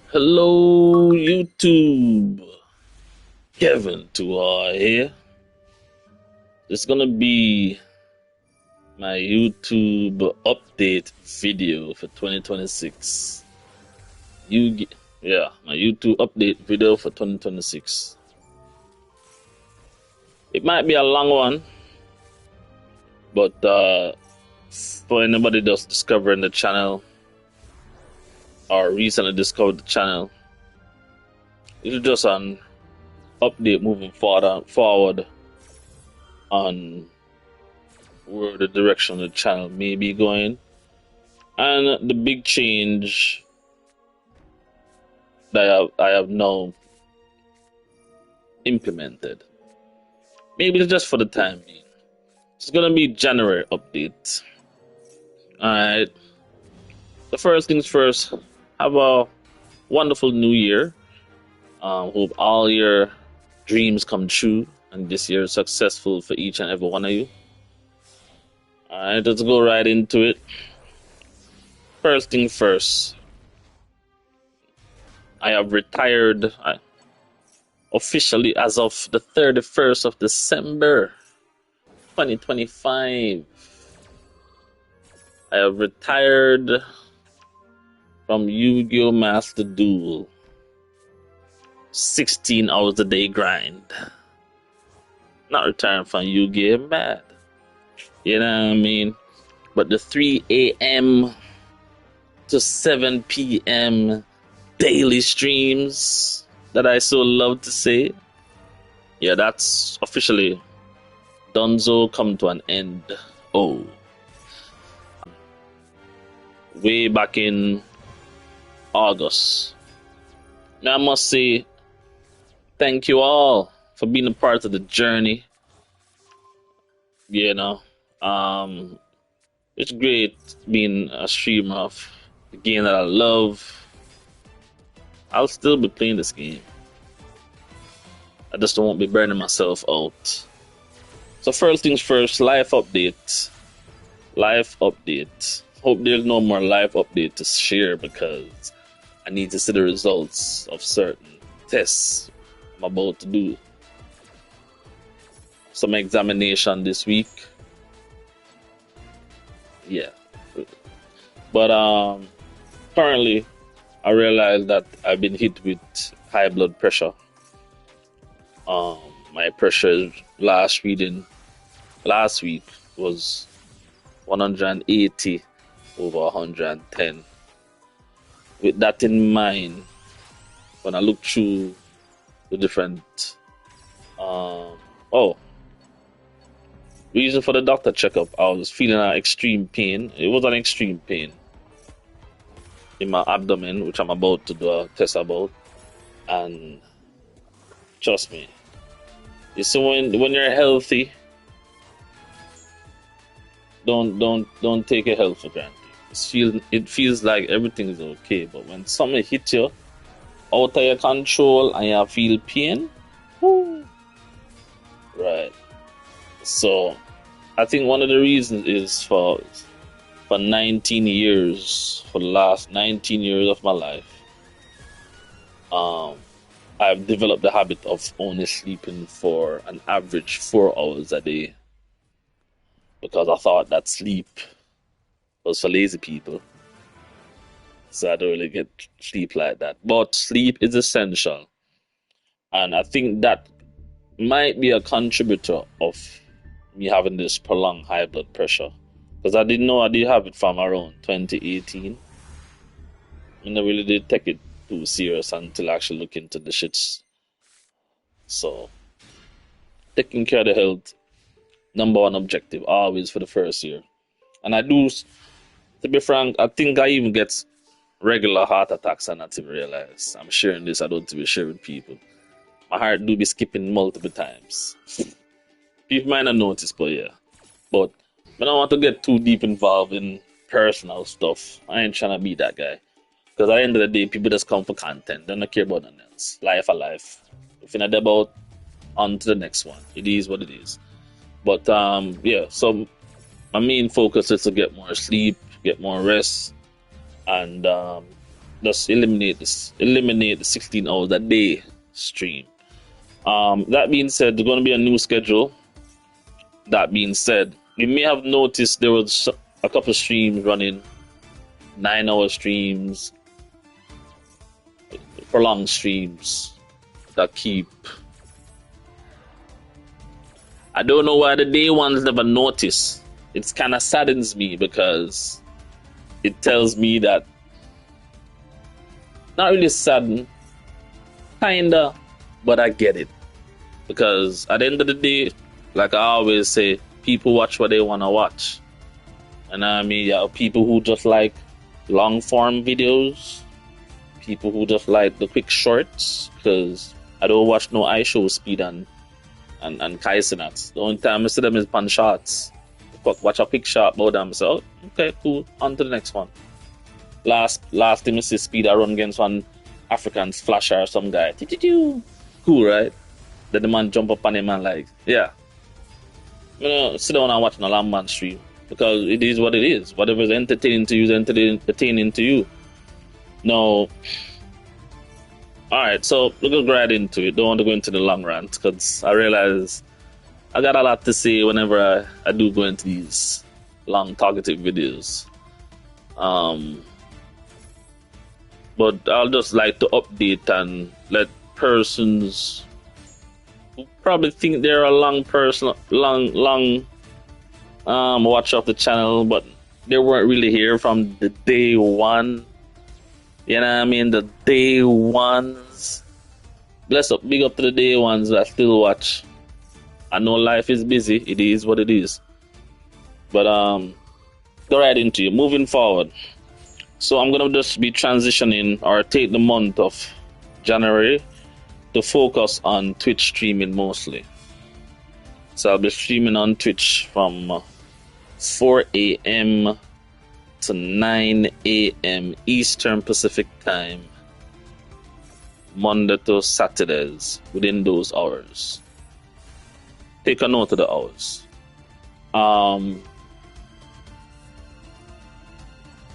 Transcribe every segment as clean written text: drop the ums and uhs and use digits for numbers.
Hello, YouTube. Kevin Tua here. It's gonna be my YouTube update video for 2026. My YouTube update video for 2026. It might be a long one, but for anybody that's discovering the channel or recently discovered the channel, it's just an update moving forward on where the direction of the channel may be going, and the big change that I have now implemented. Maybe it's just for the time being. It's gonna be January update. Alright. The first things first, have a wonderful new year. Hope all your dreams come true and this year is successful for each and every one of you. Alright, let's go right into it. First thing first, I have retired officially as of the 31st of December 2025. I have retired from Yu-Gi-Oh! Master Duel. 16 hours a day grind. Not retiring from Yu-Gi-Oh! Mad. You know what I mean? But the 3 a.m. to 7 p.m. daily streams that I so love to say, yeah, that's officially donezo, come to an end. Oh. Way back in August. Now I must say, thank you all for being a part of the journey. You know, it's great being a streamer of the game that I love. I'll still be playing this game. I just won't be burning myself out. So first things first, life update. Life update. Hope there's no more life update to share because I need to see the results of certain tests I'm about to do. Some examination this week. Yeah. But currently I realized that I've been hit with high blood pressure. My pressure last week was 180 over 110. With that in mind, when I look through the different reason for the doctor checkup, I was feeling an extreme pain. It was an extreme pain in my abdomen, which I'm about to do a test about. And trust me, you see, when you're healthy, don't take your health for granted. It feels like everything is okay, but when something hits you out of your control and you feel pain, whoo, right? So I think one of the reasons is for 19 years, for the last 19 years of my life, I've developed the habit of only sleeping for an average 4 hours a day because I thought that sleep was for lazy people. So I don't really get sleep like that. But sleep is essential. And I think that might be a contributor of me having this prolonged high blood pressure. Because I didn't know I did have it from around 2018. I never really did take it too serious until I actually look into the shits. So, taking care of the health, number one objective, always for the first year. And I do, to be frank, I think I even get regular heart attacks and not even realize. I'm sharing this, I don't even share with people. My heart do be skipping multiple times. People might not notice, but yeah. But I don't want to get too deep involved in personal stuff. I ain't trying to be that guy. Because at the end of the day, people just come for content. They don't care about nothing else. Life a life. If you're not about, on to the next one. It is what it is. But yeah, so my main focus is to get more sleep, get more rest, and just eliminate the 16 hours a day stream. That being said, there's going to be a new schedule. That being said, you may have noticed there was a couple streams running, 9-hour streams, prolonged streams that keep. I don't know why the day ones never notice. It kind of saddens me because it tells me that, not really saddened, kinda, but I get it. Because at the end of the day, like I always say, people watch what they want to watch. And I mean, yeah, people who just like long form videos, people who just like the quick shorts, because I don't watch no iShow speed and Kaisenats. The only time I see them is pan shots. Watch a quick shot about them, so okay, cool, on to the next one. Last time I see speed I run against one African flasher or some guy. Cool, right? Then the man jump up on him and like, yeah. You know, sit down and watch a long man stream. Because it is what it is. Whatever is entertaining to you is entertaining to you. No. Alright, so we'll go right into it. Don't want to go into the long rant because I realize I got a lot to say whenever I do go into these long talkative videos. But I'll just like to update and let persons who probably think they're a long watch of the channel, but they weren't really here from the day one. You know what I mean? The day ones. Bless up, big up to the day ones that still watch. I know life is busy. It is what it is. But go right into it. Moving forward. So I'm gonna just be transitioning or take the month of January to focus on Twitch streaming mostly. So I'll be streaming on Twitch from 4 a.m. to 9 a.m. Eastern Pacific Time, Monday to Saturdays, within those hours. Take a note of the hours.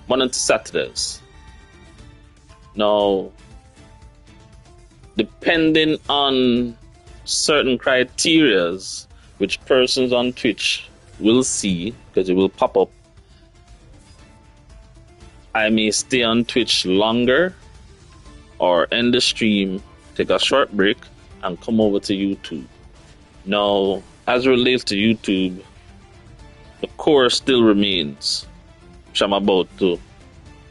Monday to Saturdays. Now, depending on certain criterias, which persons on Twitch will see, because it will pop up, I may stay on Twitch longer or end the stream, take a short break, and come over to YouTube. Now, as it relates to YouTube, the core still remains, which I'm about to.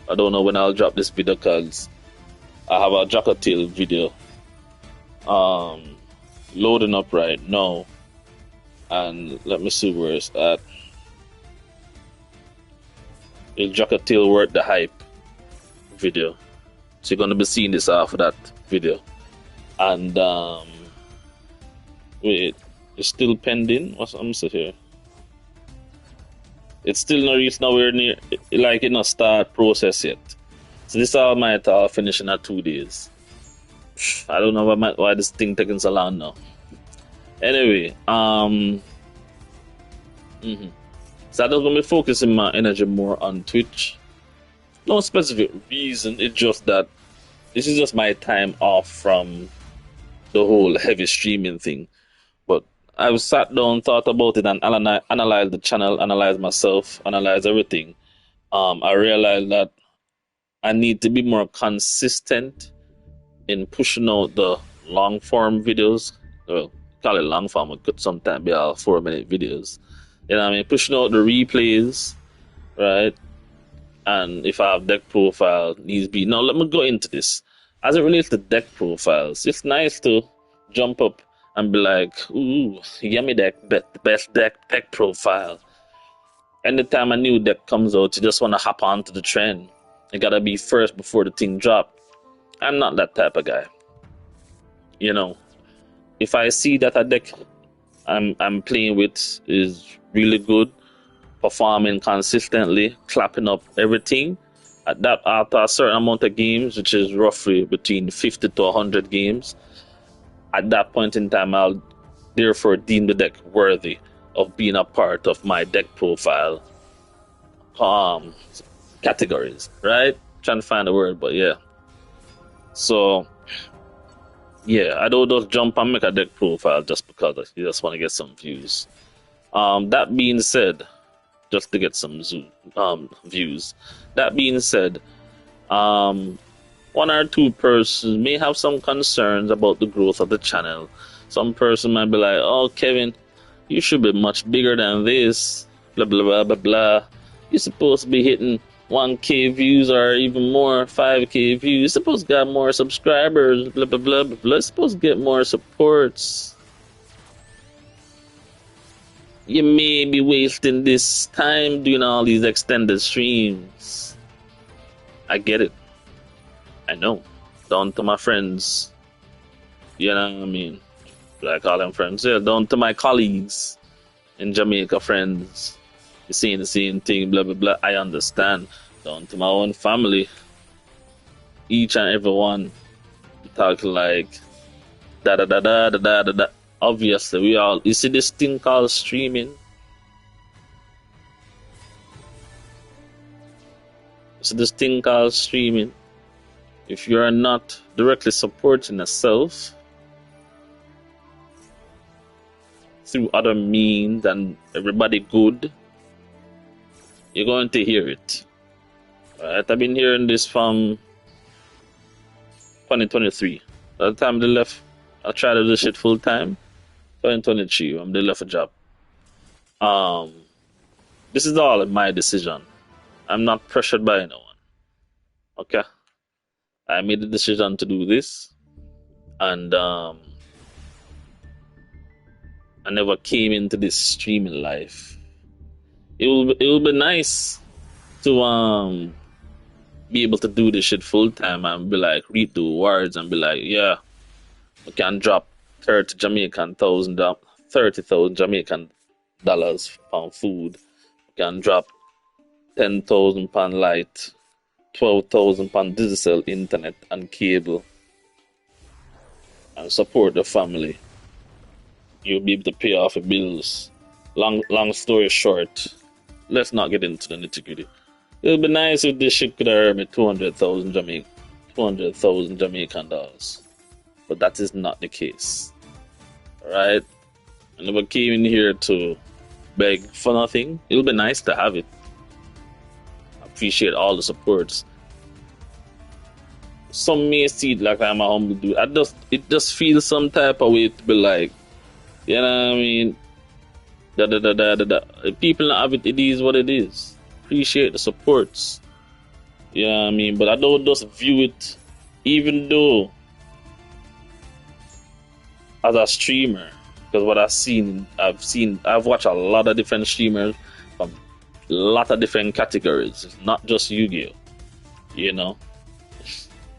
I don't know when I'll drop this video because I have a Jackatiel video loading up right now. And let me see where it's at. Is Jackatiel worth the hype video? So you're gonna be seeing this after that video. And wait, it's still pending. What's I'm saying here? It's still not reached nowhere near, like it not start process yet. So this all might finish in 2 days. I don't know why this thing taking so long now. Anyway, so I'm just gonna be focusing my energy more on Twitch. No specific reason. It's just that this is just my time off from the whole heavy streaming thing. But I sat down, thought about it, and analyzed the channel, analyzed myself, analyzed everything. I realized that I need to be more consistent in pushing out the long form videos. Well, call it long form, it could sometimes be all 4-minute videos. You know what I mean? Pushing out the replays, right? And if I have deck profile, needs be. Now, let me go into this. As it relates to deck profiles, it's nice to jump up and be like, ooh, yummy deck, the best deck profile. Anytime a new deck comes out, you just want to hop onto the trend. You gotta be first before the thing drop. I'm not that type of guy. You know, if I see that a deck I'm playing with is really good, performing consistently, clapping up everything, after a certain amount of games, which is roughly between 50 to 100 games, at that point in time, I'll therefore deem the deck worthy of being a part of my deck profile categories, right? trying to find a word, but yeah. So yeah, I don't just jump and make a deck profile just because you just want to get some views. That being said, just to get some views. That being said, one or two persons may have some concerns about the growth of the channel. Some person might be like, "Oh, Kevin, you should be much bigger than this." Blah blah blah blah blah. You're supposed to be hitting 1K views or even more, 5K views. You're supposed to get more subscribers. Blah blah blah blah blah. You're supposed to get more supports. You may be wasting this time doing all these extended streams. I get it. I know. Down to my friends. You know what I mean? I call them friends. Yeah, down to my colleagues in Jamaica, friends. You're seeing the same thing, blah, blah, blah. I understand. Down to my own family. Each and every one talk like da da da da da da da da. Obviously, we all. You see this thing called streaming? So this thing called streaming, if you are not directly supporting yourself through other means and everybody good, you're going to hear it. Right? I've been hearing this from 2023. By the time they left, I tried to do this shit full time. 2023, when they left a job. This is all my decision. I'm not pressured by anyone. Okay? I made the decision to do this, and I never came into this streaming life. It will be nice to be able to do this shit full time and be like read the words and be like, yeah, we can drop 30,000 Jamaican dollars on food. We can drop £10,000 light, £12,000 digital internet and cable, and support the family. You'll be able to pay off your bills. Long story short, let's not get into the nitty gritty. It would be nice if this shit could have earned me 200,000 Jamaican dollars, but that is not the case. Alright? I never came in here to beg for nothing. It'll be nice to have it. I appreciate all the supports. Some may see it like I'm a humble dude. It just feels some type of way to be like, you know what I mean? Da da da da da da. If people not have it, it is what it is. Appreciate the supports. You know what I mean? But I don't just view it, even though as a streamer, because what I've watched a lot of different streamers from a lot of different categories. It's not just Yu-Gi-Oh. You know?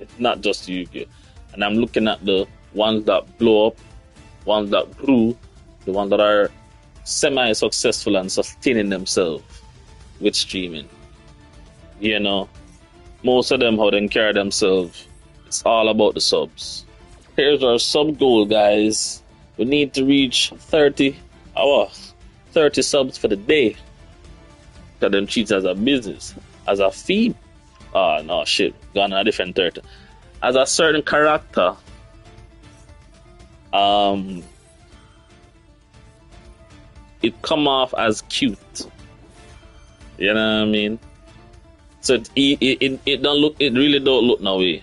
It's not just Yu-Gi-Oh. And I'm looking at the ones that blow up, ones that grew, the ones that are semi-successful and sustaining themselves with streaming. You know, most of them, how they carry themselves, it's all about the subs. Here's our sub goal, guys. We need to reach 30 subs for the day. Because them treats as a business, as a fee. Oh no, shit, gone on a different 30. As a certain character, it come off as cute. You know what I mean? So it don't look. It really don't look no way.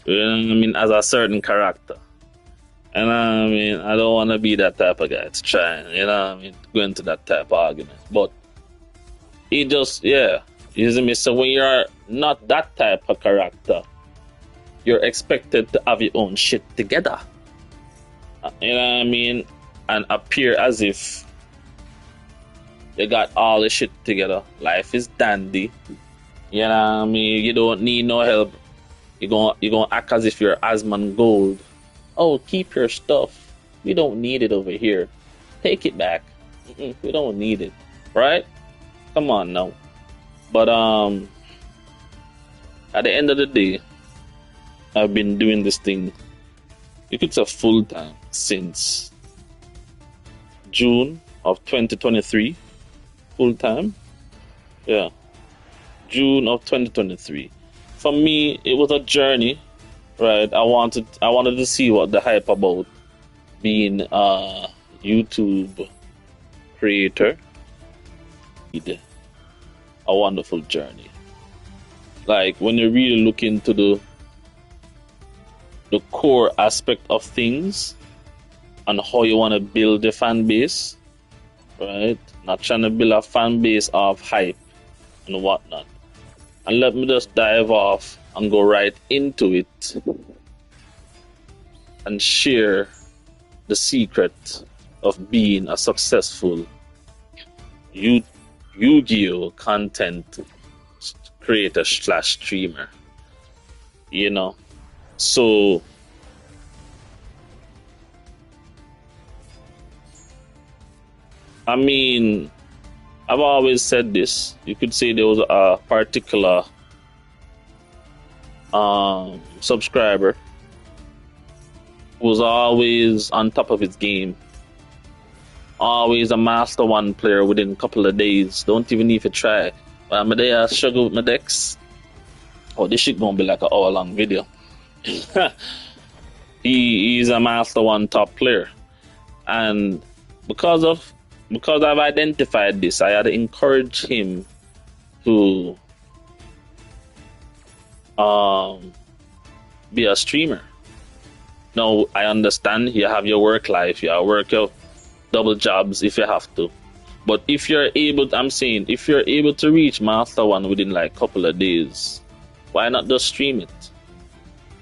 You know what I mean? As a certain character. And I mean, I don't want to be that type of guy to try and, you know what I mean, go into that type of argument. But it just, yeah. You see me? So when you're not that type of character, you're expected to have your own shit together. You know what I mean? And appear as if you got all the shit together. Life is dandy. You know what I mean? You don't need no help. You're gonna act as if you're Asman Gold. Oh, keep your stuff. We don't need it over here. Take it back. We don't need it. Right? Come on now. But at the end of the day, I've been doing this thing. If it's a full time since June of 2023. Full time. Yeah. June of 2023. for me, it was a journey, right? I wanted to see what the hype about being a YouTube creator. A wonderful journey. Like when you really look into the core aspect of things and how you want to build a fan base, right? Not trying to build a fan base of hype and whatnot. And let me just dive off and go right into it and share the secret of being a successful Yu-Gi-Oh content creator slash streamer. You know, so I mean, I've always said this. You could say there was a particular subscriber who was always on top of his game, always a master one player within a couple of days. Don't even need to try. When I'm there, I struggle with my decks. Oh, this shit gonna be like an hour long video. He's a master one top player, and because I've identified this, I had to encourage him to be a streamer. Now I understand you have your work life, you work your double jobs if you have to. But if you're able, I'm saying, if you're able to reach Master One within like a couple of days, why not just stream it?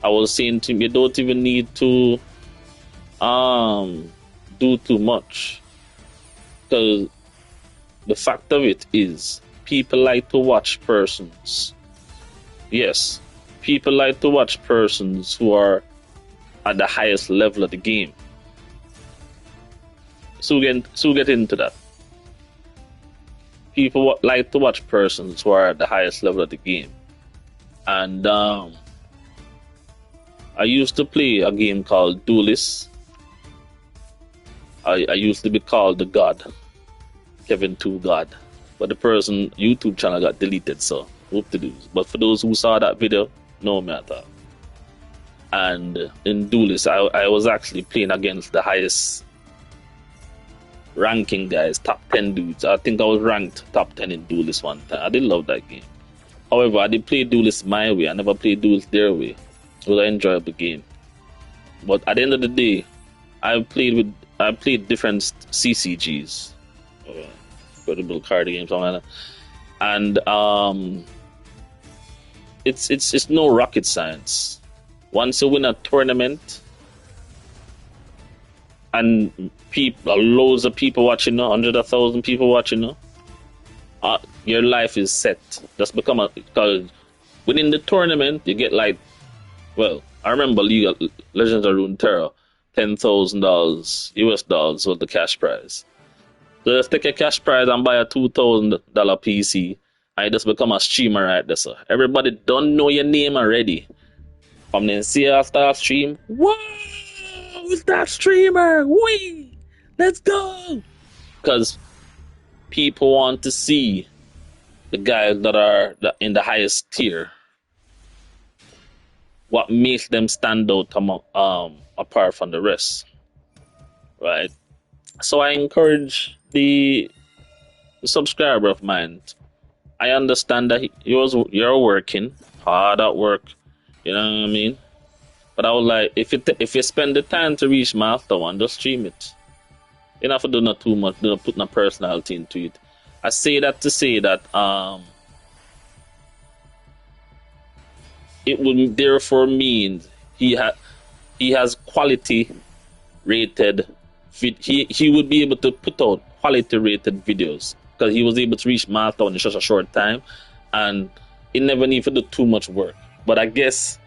I was saying to him, you don't even need to do too much. Because the fact of it is, people like to watch persons. Yes, people like to watch persons who are at the highest level of the game. So we'll get into that. People like to watch persons who are at the highest level of the game. And I used to play a game called Duelists. I used to be called the God, Kevin 2 God. But the person YouTube channel got deleted, so whoop to do. But for those who saw that video, no matter. And in Duelists, I was actually playing against the highest ranking guys, top 10 dudes. I think I was ranked top 10 in Duelists one time. I did love that game. However, I did play Duelists my way. I never played Duels their way. It was an enjoyable game. But at the end of the day, I played different CCGs, credible card games, something like that. And it's no rocket science. Once you win a tournament and loads of people watching, 100,000 people watching, your life is set. Just because within the tournament you get like, well, I remember League of Legends of Runeterra, $10,000 US dollars was the cash prize. So let's take a cash prize and buy a $2,000 PC, and you just become a streamer right there. So everybody don't know your name already. From then see you start stream, whoa, it's that streamer, wee, let's go. Because people want to see the guys that are in the highest tier. What makes them stand out apart from the rest, right? So I encourage the subscriber of mine. I understand that you're working hard at work, you know what I mean. But I was like, if you spend the time to reach Master One, just stream it. You don't have to do not too much, do not put no personality into it. I say that to say that it would therefore mean he has quality rated. He would be able to put out quality rated videos because he was able to reach Master in such a short time, and he never need to do too much work. But I guess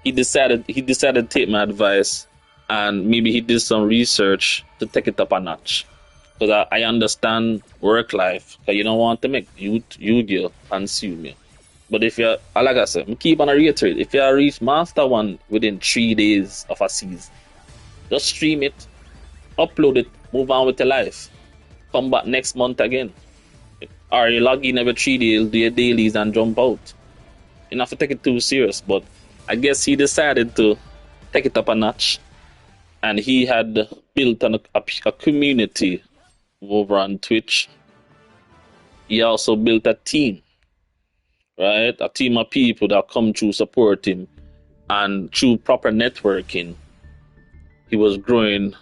he decided to take my advice, and maybe he did some research to take it up a notch. Because I understand work life, because you don't want to make Yu-Gi-Oh consume you. But if you, like I said, I keep on reiterate, if you reach Master One within 3 days of a season, just stream it, upload it, move on with your life. Come back next month again. Or you log in every 3 days, do your dailies and jump out. You have to take it too serious. But I guess he decided to take it up a notch, and he had built a community over on Twitch. He also built a team, right? A team of people that come to support him, and through proper networking, he was growing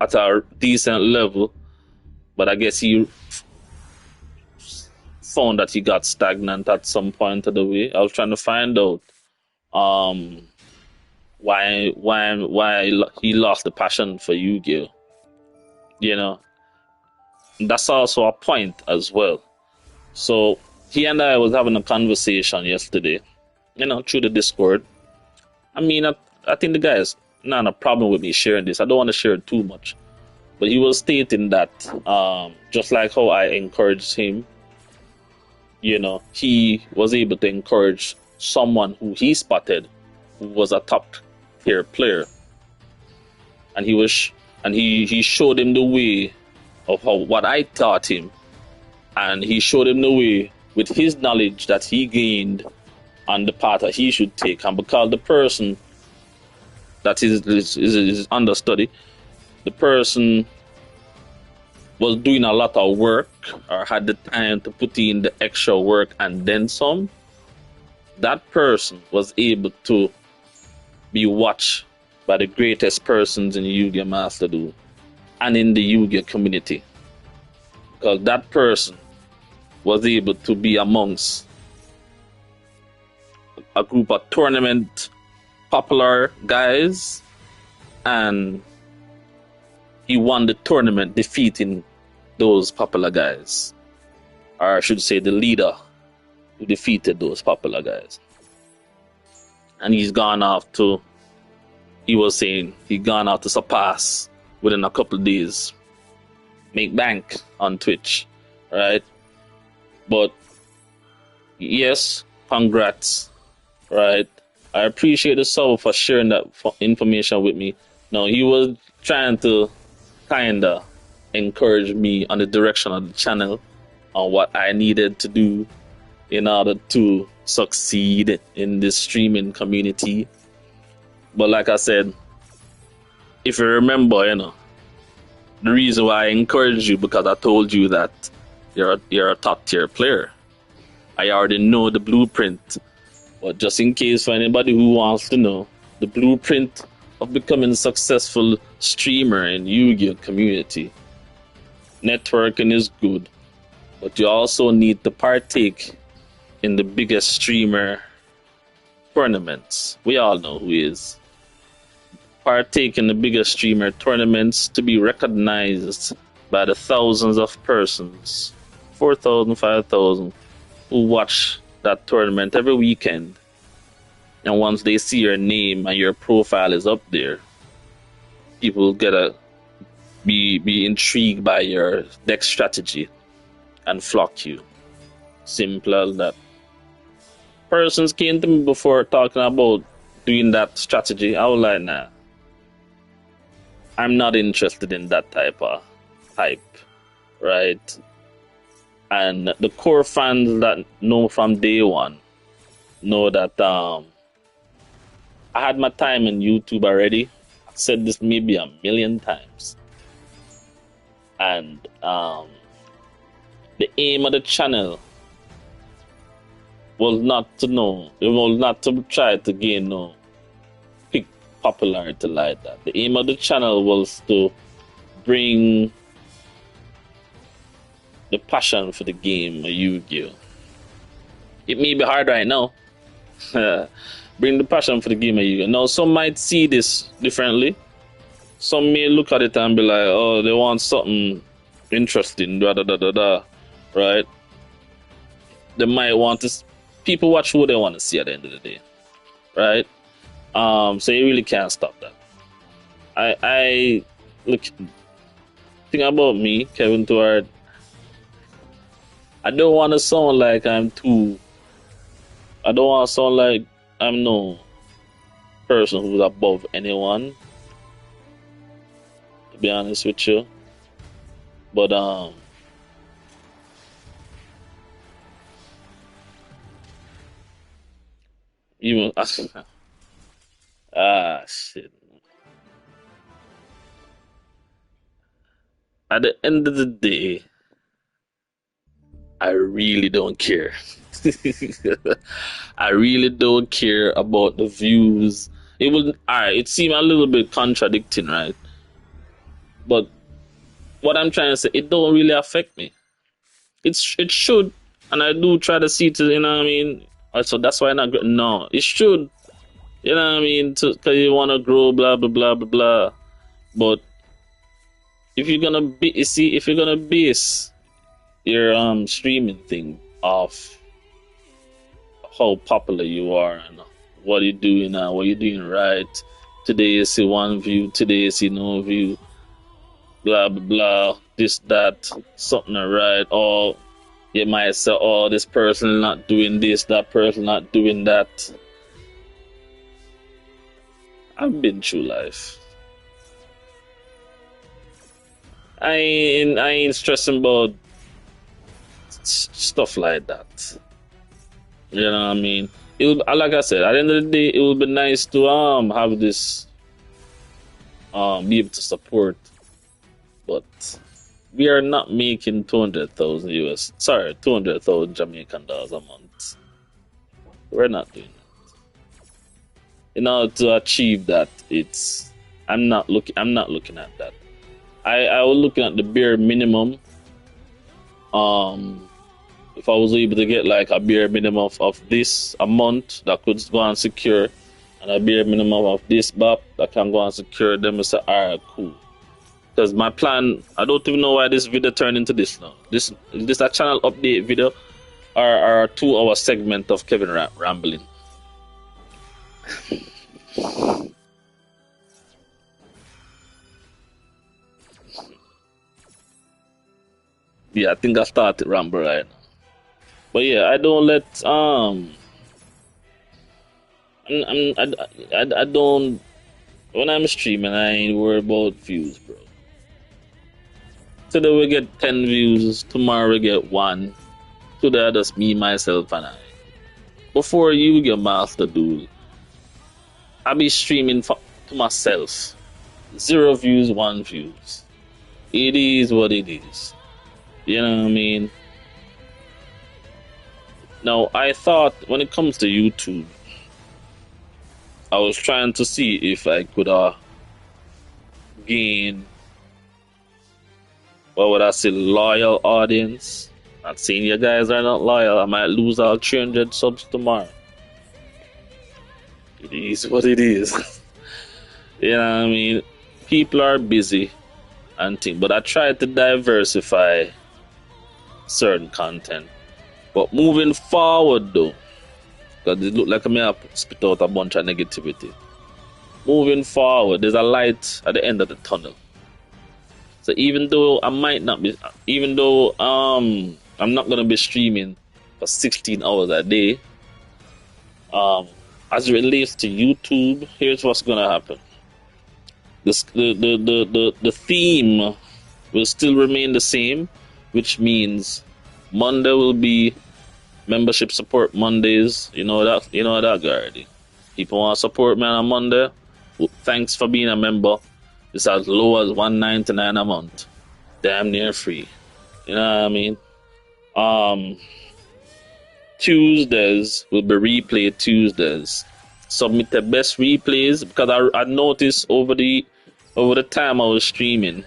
at a decent level. But I guess he found that he got stagnant at some point of the way. I was trying to find out um, why he lost the passion for Yu-Gi-Oh. You know, that's also a point as well. So he and I was having a conversation yesterday, through the Discord. I mean, I think the guy is not a problem with me sharing this. I don't want to share it too much, but he was stating that just like how I encouraged him, he was able to encourage someone who he spotted who was a top tier player, and he showed him the way of how what I taught him, and he showed him the way with his knowledge that he gained on the path that he should take. And because the person that is understudy, the person was doing a lot of work or had the time to put in the extra work and then some, that person was able to be watched by the greatest persons in Yu-Gi-Oh! Master Duel and in the Yu-Gi-Oh! Community. Because that person was able to be amongst a group of tournament popular guys, and he won the tournament defeating those popular guys. Or I should say the leader who defeated those popular guys. And he was saying he gone out to surpass within a couple of days, make bank on Twitch, right? But yes, congrats, right? I appreciate the soul for sharing that information with me. No, he was trying to kinda encourage me on the direction of the channel, on what I needed to do in order to succeed in this streaming community. But like I said, if you remember, the reason why I encouraged you, because I told you that you're a top tier player. I already know the blueprint, but just in case for anybody who wants to know the blueprint of becoming a successful streamer in Yu-Gi-Oh! Community, networking is good, but you also need to partake in the biggest streamer tournaments. We all know who is. Partake in the biggest streamer tournaments to be recognized by the thousands of persons, 4,000, 5,000, who watch that tournament every weekend. And once they see your name and your profile is up there, people get be intrigued by your deck strategy and flock you. Simple as that. Persons came to me before talking about doing that strategy. I was like, nah, I'm not interested in that type of hype, right? And the core fans that know from day one know that I had my time in YouTube already. I've said this maybe a million times. And the aim of the channel was not to try to gain no quick popularity like that. The aim of the channel was to bring the passion for the game of Yu-Gi-Oh! It may be hard right now. Bring the passion for the game of Yu-Gi-Oh! Now, some might see this differently. Some may look at it and be like, oh, they want something interesting, right? They might want to... People watch who they want to see at the end of the day, right? So you really can't stop that. I look... Think about me, Kevin Tuard. I don't want to sound like I don't want to sound like I'm no person who's above anyone, to be honest with you. But Even shit. At the end of the day, I really don't care. I really don't care about the views. It will alright, it seemed a little bit contradicting, right? But what I'm trying to say, it don't really affect me. It should, and I do try to see to, you know what I mean. So that's why I'm not. No, it should, you know what I mean, because you want to grow, blah blah blah blah blah. But if you're gonna be, you see, if you're gonna base your streaming thing off how popular you are and what you're doing and what you're doing right. Today you see one view, today you see no view, blah blah blah, this, that, something right, or you might say, oh, this person not doing this, that person not doing that. I've been through life. I ain't stressing about stuff like that. You know what I mean? Like I said, at the end of the day, it would be nice to have this be able to support, but we are not making 200,000 US. Sorry, 200,000 Jamaican dollars a month. We're not doing that. In order to achieve that, I'm not looking at that. I was looking at the bare minimum. If I was able to get like a bare minimum of this a month that could go and secure, and a bare minimum of this BAP that can go and secure, then I say, alright, cool. Because my plan, I don't even know why this video turned into this now. This a channel update video or a 2-hour segment of Kevin rambling. Yeah, I think I started ramble right now. But yeah, I don't let I don't, when I'm streaming, I ain't worried about views, bro. Today we get 10 views, tomorrow we get 1. Today just me, myself, and I. Before you get Master Duel, I be streaming to myself. 0 views, 1 views. It is what it is. You know what I mean? Now, I thought when it comes to YouTube, I was trying to see if I could gain, what would I say, loyal audience. Not saying you guys are not loyal. I might lose all 300 subs tomorrow. It is what it is. You know what I mean? People are busy and things, but I try to diversify certain content. But moving forward though, because it look like I may have spit out a bunch of negativity. Moving forward, there's a light at the end of the tunnel. So even though I might not be, even though I'm not gonna be streaming for 16 hours a day, as it relates to YouTube, here's what's gonna happen. The theme will still remain the same, which means Monday will be membership support Mondays. You know that already. People want to support me on a Monday. Well, thanks for being a member. It's as low as $1.99 a month. Damn near free. You know what I mean? Tuesdays will be replay Tuesdays. Submit the best replays, because I noticed over the time I was streaming,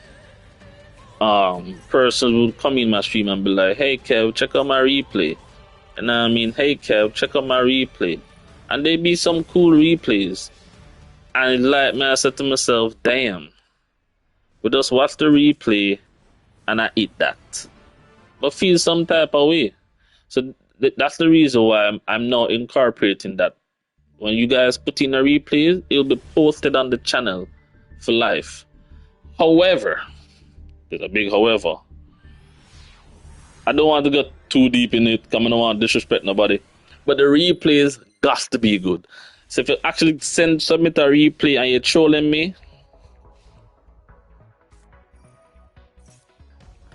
persons would come in my stream and be like, "Hey Kev, check out my replay." And I mean, "Hey Kev, check out my replay." And they be some cool replays. And like me, I said to myself, damn, we just watch the replay and I eat that. But feel some type of way. So that's the reason why I'm now incorporating that. When you guys put in a replay, it'll be posted on the channel for life. However, there's a big however. I don't want to get too deep in it, because I don't want to disrespect nobody. But the replays got to be good. So if you actually submit a replay and you're trolling me,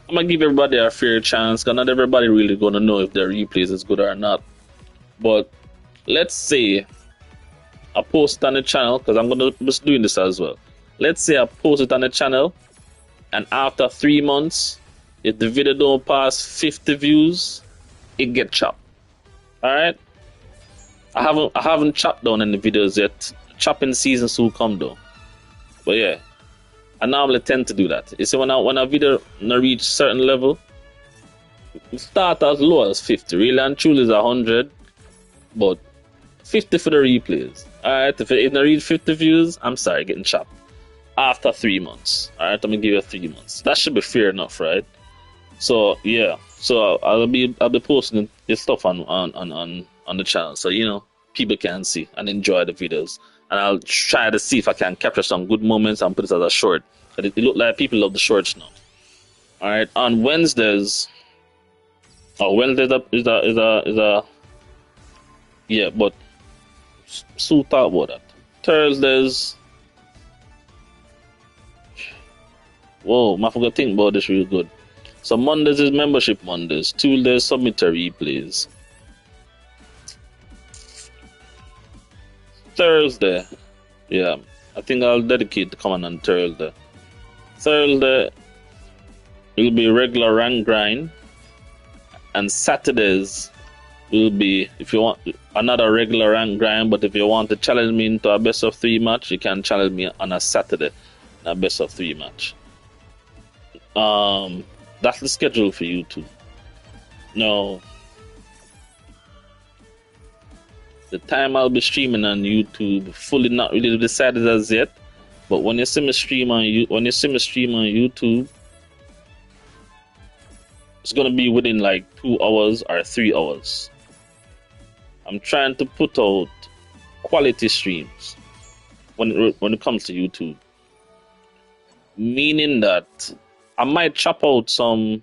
I'm gonna give everybody a fair chance, because not everybody really gonna know if their replays is good or not. But let's say I post it on the channel because I'm gonna be doing this as well. Let's say I post it on the channel, and after 3 months, if the video don't pass 50 views, it get chopped. All right. I haven't chopped down any videos yet. Chopping season soon come though. But yeah, I normally tend to do that. You see, when a video reach certain level, start as low as 50. Really and truly is 100, but 50 for the replays. Alright, if it reach 50 views, I'm sorry, getting chopped. After 3 months. Alright, I'm gonna give you 3 months. That should be fair enough, right? So yeah. So I'll be posting this stuff on the channel. So people can see and enjoy the videos. And I'll try to see if I can capture some good moments and put it as a short. But it look like people love the shorts now. Alright, on Wednesdays. Oh, Wednesdays is a yeah, but so talk about that. Thursdays. Whoa, I forgot to think about this real good. So Mondays is membership Mondays. Tuesdays submitter replays. Thursday, yeah, I think I'll dedicate the comment on Thursday. Thursday will be regular rank grind, and Saturdays will be, if you want another regular rank grind, but if you want to challenge me into a best of 3 match, you can challenge me on a Saturday in a best of 3 match. That's the schedule for YouTube. No, the time I'll be streaming on YouTube, fully not really decided as yet. But when you see me stream on YouTube, it's gonna be within like 2 hours or 3 hours. I'm trying to put out quality streams when it comes to YouTube, meaning that I might chop out some.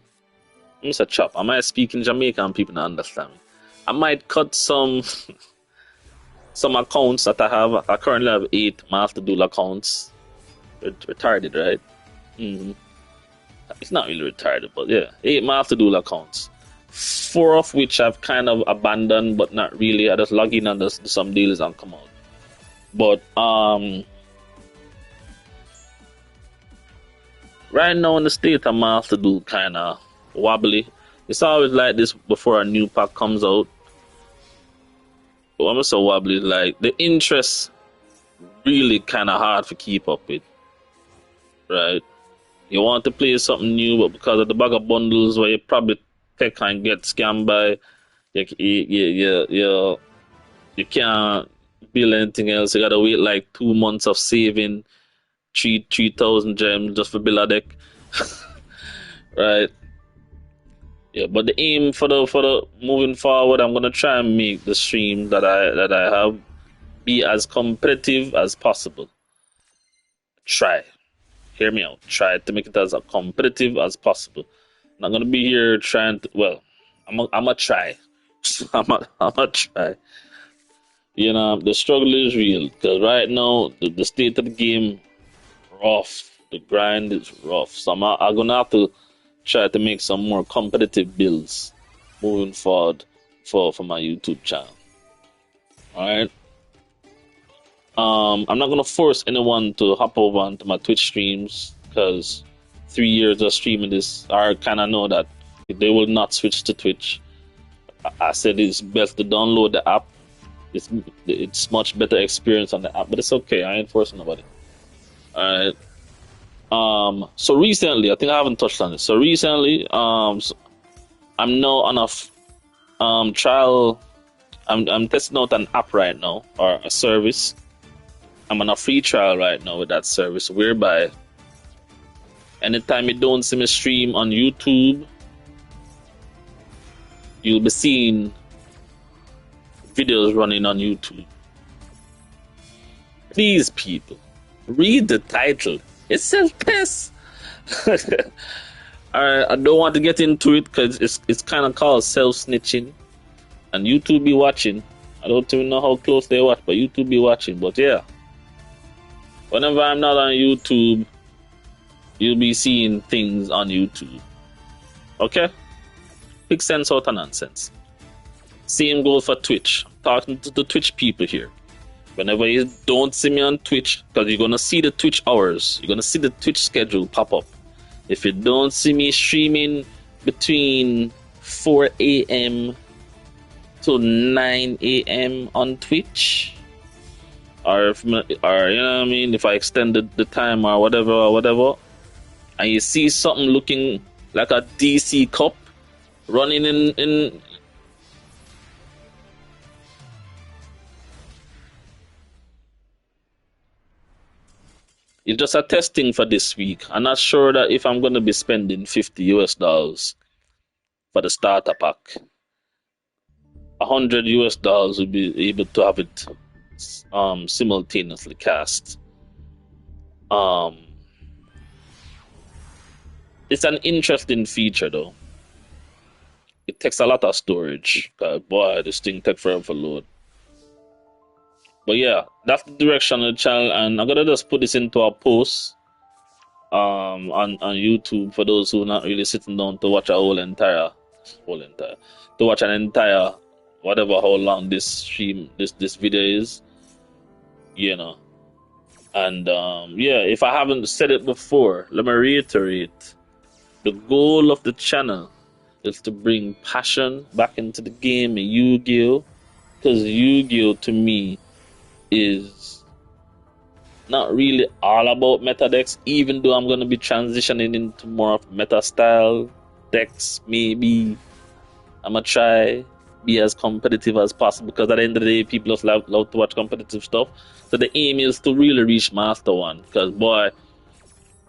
I'm say chop. I might speak in Jamaican, people don't understand me. I might cut some accounts that I have. I currently have 8 Master Duel accounts. Retarded, right? Mm-hmm. It's not really retarded, but yeah, 8 Master Duel accounts. 4 of which I've kind of abandoned, but not really. I just log in and do some deals and come out. But right now in the state of Master Duel kind of wobbly. It's always like this before a new pack comes out. But I'm so wobbly, like the interest really kind of hard to keep up with, right? You want to play something new, but because of the bag of bundles where you probably pick and get scammed by, you can't build anything else. You gotta wait like 2 months of saving 3,000 gems just for build a deck, right? Yeah, but the aim for the moving forward, I'm gonna try and make the stream that I have be as competitive as possible. Try, hear me out. Try to make it as competitive as possible. I'm not gonna be here trying to. Well, I'm a try. I'm a try. The struggle is real because right now the state of the game rough. The grind is rough. So I'm gonna have to try to make some more competitive builds moving forward for my YouTube channel. Alright. I'm not gonna force anyone to hop over onto my Twitch streams because 3 years of streaming this, I kind of know that they will not switch to Twitch. I said it's best to download the app. It's much better experience on the app, but it's okay. I ain't forcing nobody. Alright. So recently, I think I haven't touched on this. So recently, I'm now on a trial. I'm testing out an app right now, or a service. I'm on a free trial right now with that service, whereby anytime you don't see me stream on YouTube, you'll be seeing videos running on YouTube. Please, people, read the title. It says piss. I don't want to get into it because it's kind of called self-snitching, and YouTube be watching. I don't even know how close they watch, but YouTube be watching. But yeah, whenever I'm not on YouTube, you'll be seeing things on YouTube. Okay? Big sense out of nonsense. Same goes for Twitch. I'm talking to the Twitch people here. Whenever you don't see me on Twitch, because you're gonna see the Twitch hours, you're gonna see the Twitch schedule pop up. If you don't see me streaming between 4 a.m. to 9 a.m. on Twitch, or if, or you know what I mean, if I extended the time or whatever, and you see something looking like a DC Cup running in it's just a testing for this week. I'm not sure that if I'm going to be spending $50 for the starter pack. $100 would be able to have it simultaneously cast. It's an interesting feature though. It takes a lot of storage. God, boy, this thing takes forever to load. But yeah, that's the direction of the channel, and I'm gonna just put this into a post on YouTube for those who are not really sitting down to watch a to watch an entire whatever how long this stream this video is, you know. And yeah, if I haven't said it before, let me reiterate. The goal of the channel is to bring passion back into the game of Yu-Gi-Oh! Because Yu-Gi-Oh! To me is not really all about meta decks, even though I'm going to be transitioning into more of meta style decks. Maybe I'm going to try be as competitive as possible, because at the end of the day, people just love to watch competitive stuff. So the aim is to really reach Master 1, because boy,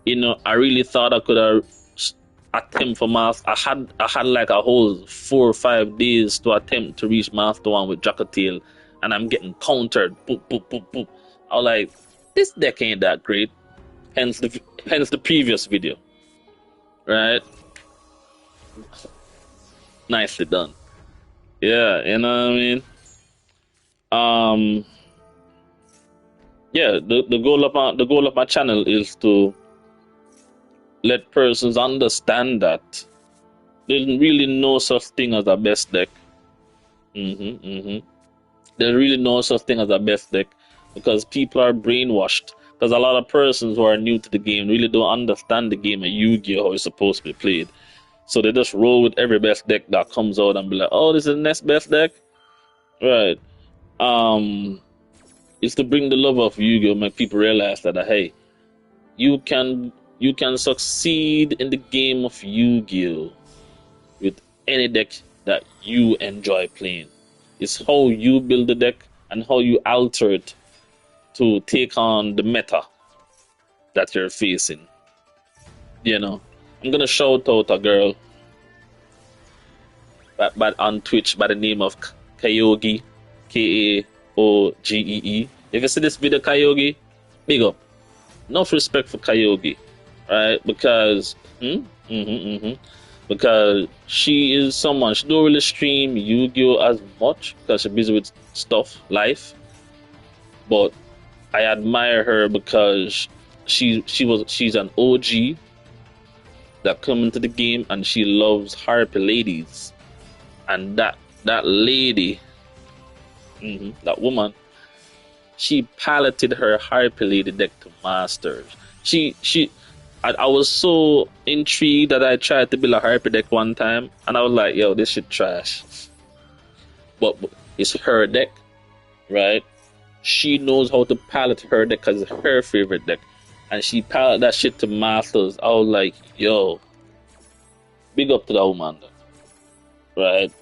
you know, I really thought I could have attempt for Master. I had like a whole 4 or 5 days to attempt to reach Master 1 with Jackatiel, and I'm getting countered. Boop, boop, boop, boop. I was like, this deck ain't that great. Hence the previous video, right? Nicely done. Yeah, you know what I mean. Yeah, the goal of my channel is to let persons understand that there's really no such thing as a best deck. There's really no such thing as a best deck, because people are brainwashed. Because a lot of persons who are new to the game really don't understand the game of Yu-Gi-Oh! How it's supposed to be played. So they just roll with every best deck that comes out and be like, oh, this is the next best deck? Right. It's to bring the love of Yu-Gi-Oh! Make people realize that, hey, you can succeed in the game of Yu-Gi-Oh! With any deck that you enjoy playing. It's how you build the deck and how you alter it to take on the meta that you're facing. You know, I'm gonna shout out a girl but on Twitch by the name of Kayogi, Kaogee. If you see this video, Kayogi, big up. Enough respect for Kayogi, right? Because because she is someone, she don't really stream Yu-Gi-Oh! As much because she's busy with stuff, life. But I admire her because she's an OG that come into the game, and she loves harpy ladies. And that lady, that woman, she piloted her harpy lady deck to masters. I was so intrigued that I tried to build a harpy deck one time, and I was like, yo, this shit trash. But it's her deck, right? She knows how to pilot her deck because it's her favorite deck, and she piloted that shit to masters. I was like, yo, big up to that woman, right?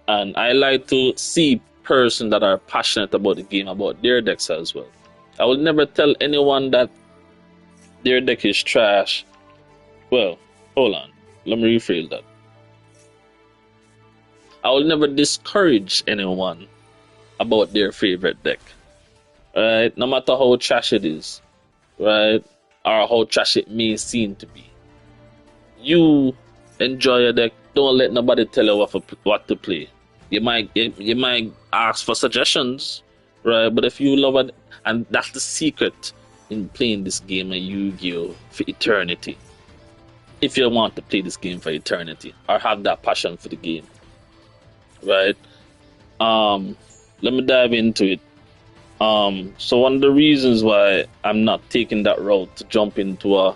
And I like to see persons that are passionate about the game, about their decks as well. I will never tell anyone that their deck is trash. Well, hold on. Let me rephrase that. I will never discourage anyone about their favorite deck. Right? No matter how trash it is. Right? Or how trash it may seem to be. You enjoy your deck. Don't let nobody tell you what to play. You might ask for suggestions, right? But if you love it, and that's the secret in playing this game of Yu-Gi-Oh! For eternity. If you want to play this game for eternity, or have that passion for the game, right? Let me dive into it. So one of the reasons why I'm not taking that route to jump into a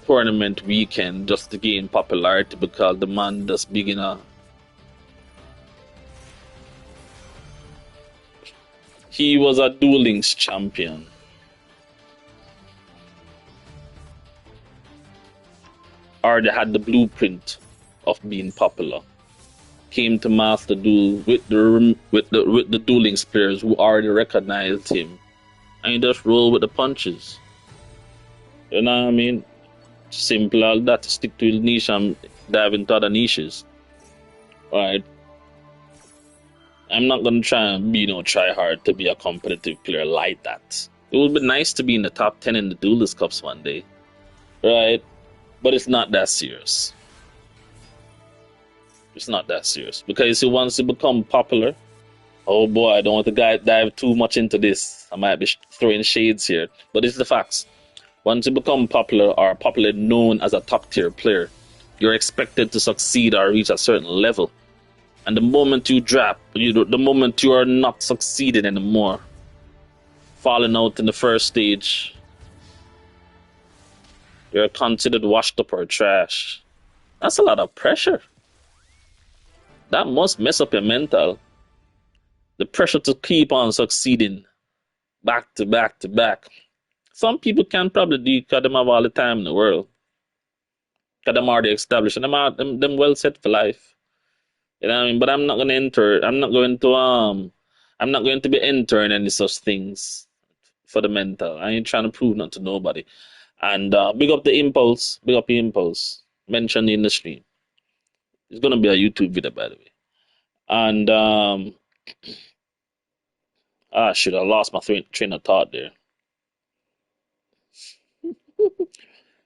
tournament weekend just to gain popularity because the man just beginner. He was a duelings champion. Already had the blueprint of being popular. Came to Master Duel with the dueling players who already recognized him, and he just roll with the punches. You know what I mean? Simple as that. Stick to his niche and dive into other niches. Right? I'm not gonna try and try hard to be a competitive player like that. It would be nice to be in the top 10 in the Duelist Cups one day, right? But it's not that serious. It's not that serious because you see, once you become popular, oh boy, I don't want to dive too much into this. I might be throwing shades here, but it's the facts. Once you become popular or popularly known as a top tier player, you're expected to succeed or reach a certain level. And the moment you drop, the moment you are not succeeding anymore, falling out in the first stage, you're considered washed up or trash. That's a lot of pressure. That must mess up your mental. The pressure to keep on succeeding back to back to back. Some people can probably do because them have all the time in the world. Because them already established and them well set for life. You know what I mean? But I'm not going to be entering any such things for the mental. I ain't trying to prove nothing to nobody. And big up the impulse. Big up the impulse. Mentioned in the stream. It's gonna be a YouTube video, by the way. And shit, I lost my train of thought there.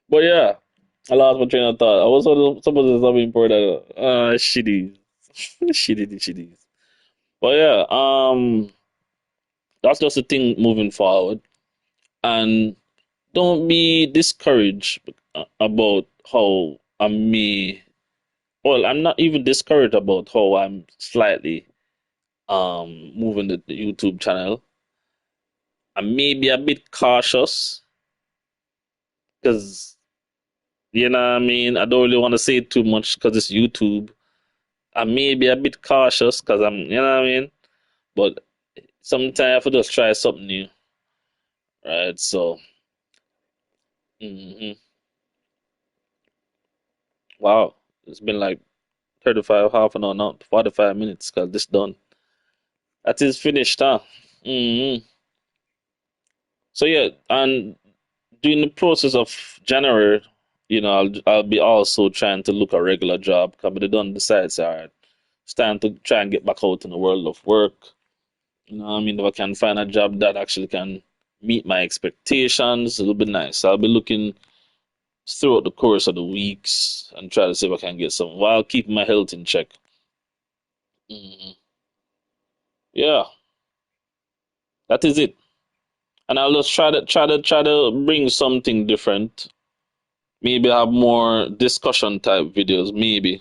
But yeah, I lost my train of thought. I was supposed to say something important. Shitty, shitty. But yeah, that's just the thing moving forward. And don't be discouraged about how I may. Well, I'm not even discouraged about how I'm slightly moving the YouTube channel. I may be a bit cautious because you know what I mean. I don't really want to say too much because it's YouTube. I may be a bit cautious because you know what I mean. But sometimes I have to just try something new, right? So, hmm wow, it's been like 35, half an hour, not 45 minutes because this done. That is finished, huh? hmm So yeah, and during the process of January, I'll be also trying to look a regular job. Cause I done decide, say, all right, it's time to try and get back out in the world of work. You know what I mean? If I can find a job that actually can meet my expectations, it'll be nice. I'll be looking throughout the course of the weeks and try to see if I can get some while keeping my health in check. hmm Yeah, that is it. And I'll just try to bring something different. Maybe have more discussion type videos. Maybe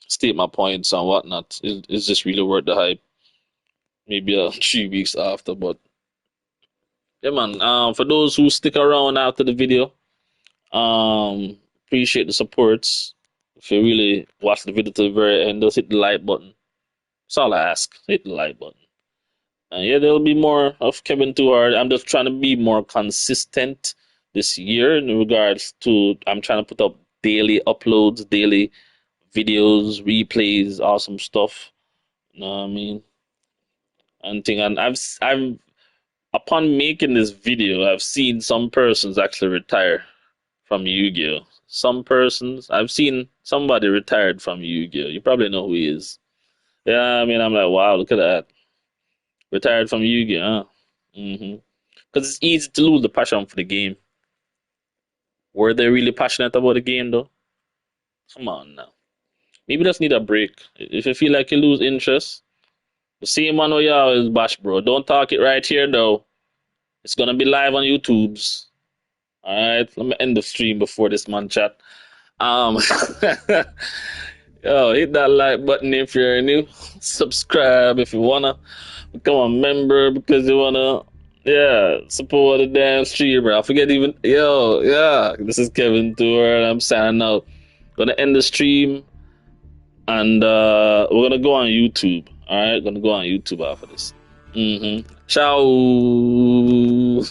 state my points and whatnot. Is this really worth the hype? Maybe 3 weeks after, but yeah, man. For those who stick around after the video, appreciate the supports. If you really watch the video to the very end, just hit the like button. That's all I ask. Hit the like button. And yeah, there'll be more of Kevin Tuhard. I'm just trying to be more consistent this year in regards to I'm trying to put up daily uploads, daily videos, replays, awesome stuff. You know what I mean? And I've upon making this video, I've seen some persons actually retire from Yu-Gi-Oh. Some persons I've seen somebody retired from Yu-Gi-Oh. You probably know who he is. Yeah, I mean, I'm like, wow, look at that. Retired from Yu-Gi-Oh. Huh? Because it's easy to lose the passion for the game. Were they really passionate about the game though? Come on now. Maybe just need a break. If you feel like you lose interest, the same one where you always bash, bro. Don't talk it right here though. It's gonna be live on YouTube's. Alright, let me end the stream before this man chat. Um Yo, hit that like button if you're new. Subscribe if you wanna become a member because you wanna, yeah, support the damn streamer. I forget even, yo, yeah. This is Kevin Tour, and I'm signing out. Gonna end the stream, and we're gonna go on YouTube. All right, gonna go on YouTube after this. Ciao.